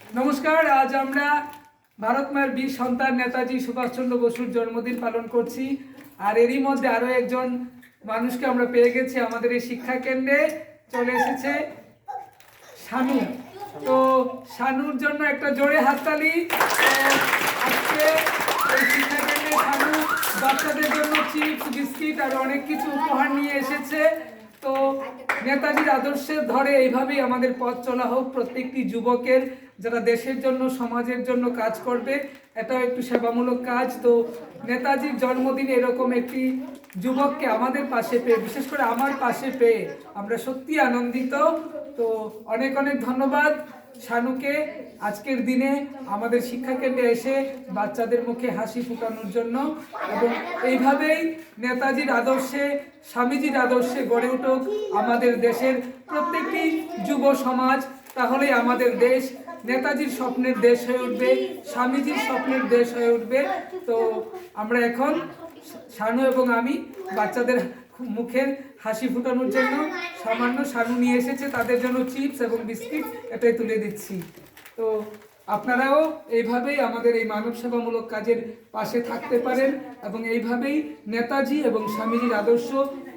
নমস্কার। আজ আমরা ভারত মায়ের বীর সন্তান নেতাজি সুভাষচন্দ্র বসুর জন্মদিন পালন করছি। আর এরই মধ্যে আরো একজন মানুষকে আমরা পেয়ে গেছি আমাদের এই শিক্ষা কেন্দ্রে। চলে এসেছে শানু। তো শানুর জন্য একটা জোরে হাততালি। আজকে এই শিক্ষা কেন্দ্রে শানু বাচ্চাদের জন্য চিপস, বিস্কিট আর অনেক কিছু উপহার নিয়ে এসেছে। তো নেতাজির আদর্শের ধরে এইভাবেই আমাদের পথ চলা হোক। প্রত্যেকটি যুবকের যারা দেশের জন্য সমাজের জন্য কাজ করবে, এটাও একটু সেবামূলক কাজ। তো নেতাজির জন্মদিনে এরকম একটি যুবককে আমাদের পাশে পেয়ে, বিশেষ করে আমার পাশে পেয়ে আমরা সত্যি আনন্দিত। তো অনেক অনেক ধন্যবাদ শানুকে আজকের দিনে আমাদের শিক্ষা কেন্দ্রে এসে বাচ্চাদের মুখে হাসি ফোটানোর জন্য। এবং এইভাবেই নেতাজির আদর্শে, স্বামীজির আদর্শে গড়ে উঠুক আমাদের দেশের প্রত্যেকটি যুব সমাজ। তাহলেই আমাদের দেশ নেতাজির স্বপ্নের দেশ হয়ে উঠবে, স্বামীজির স্বপ্নের দেশ হয়ে উঠবে। তো আমরা এখন শানু এবং আমি বাচ্চাদের মুখের হাসি ফোটানোর জন্য সামান্য শানু নিয়ে এসেছে, তাদের জন্য চিপস এবং বিস্কিট এটাই তুলে দিচ্ছি। তো আপনারাও এইভাবেই আমাদের এই মানব সেবামূলক কাজের পাশে থাকতে পারেন এবং এইভাবেই নেতাজি এবং স্বামীজির আদর্শ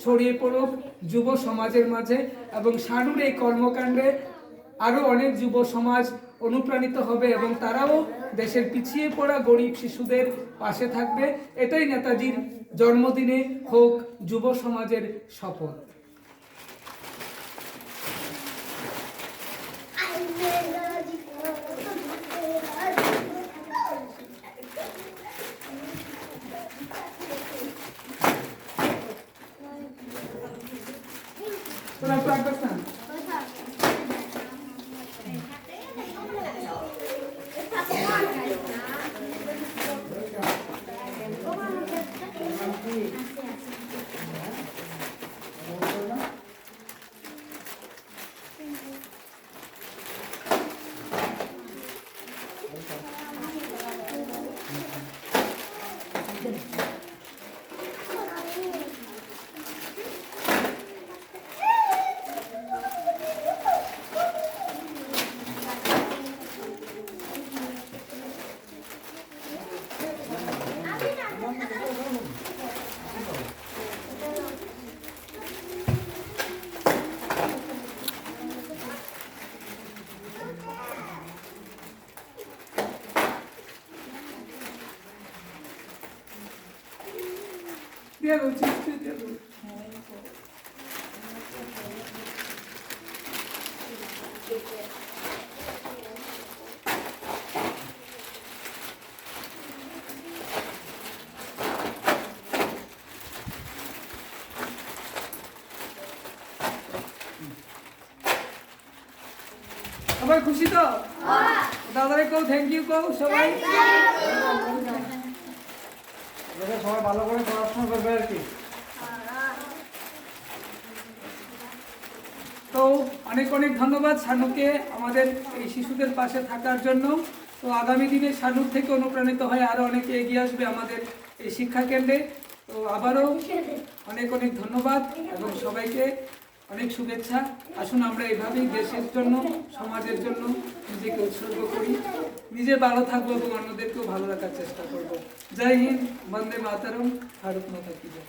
ছড়িয়ে পড়ুক যুব সমাজের মাঝে। এবং শানুর এই কর্মকাণ্ডে আরও অনেক যুব সমাজ অনুপ্রাণিত হবে এবং তারাও দেশের পিছিয়ে পড়া গরিব শিশুদের পাশে থাকবে। এটাই নেতাজির জন্মদিনে হোক যুব সমাজের শপথ। তোরা প্র্যাকটিস না দিয়ে দাও, চিপস দিয়ে দাও। সবাই খুশি তো? দাদারে কেউ থ্যাংক ইউ কও সবাই। সবাই ভালো করে পড়াশোনা করবে আর কি। তো অনেক অনেক ধন্যবাদ শানুকে আমাদের এই শিশুদের পাশে থাকার জন্য। তো আগামী দিনে শানুর থেকে অনুপ্রাণিত হয়ে আরও অনেকে এগিয়ে আসবে আমাদের এই শিক্ষা কেন্দ্রে। তো আবারও অনেক অনেক ধন্যবাদ এবং সবাইকে অনেক শুভেচ্ছা। আসুন আমরা এভাবেই দেশের জন্য, সমাজের জন্য নিজেকে উৎসর্গ করি, নিজে ভালো থাকবো এবং অন্যদেরকেও ভালো রাখার চেষ্টা করব। জয় হিন্দ, বন্দে মাতরম, ভারত মাতা কি জয়।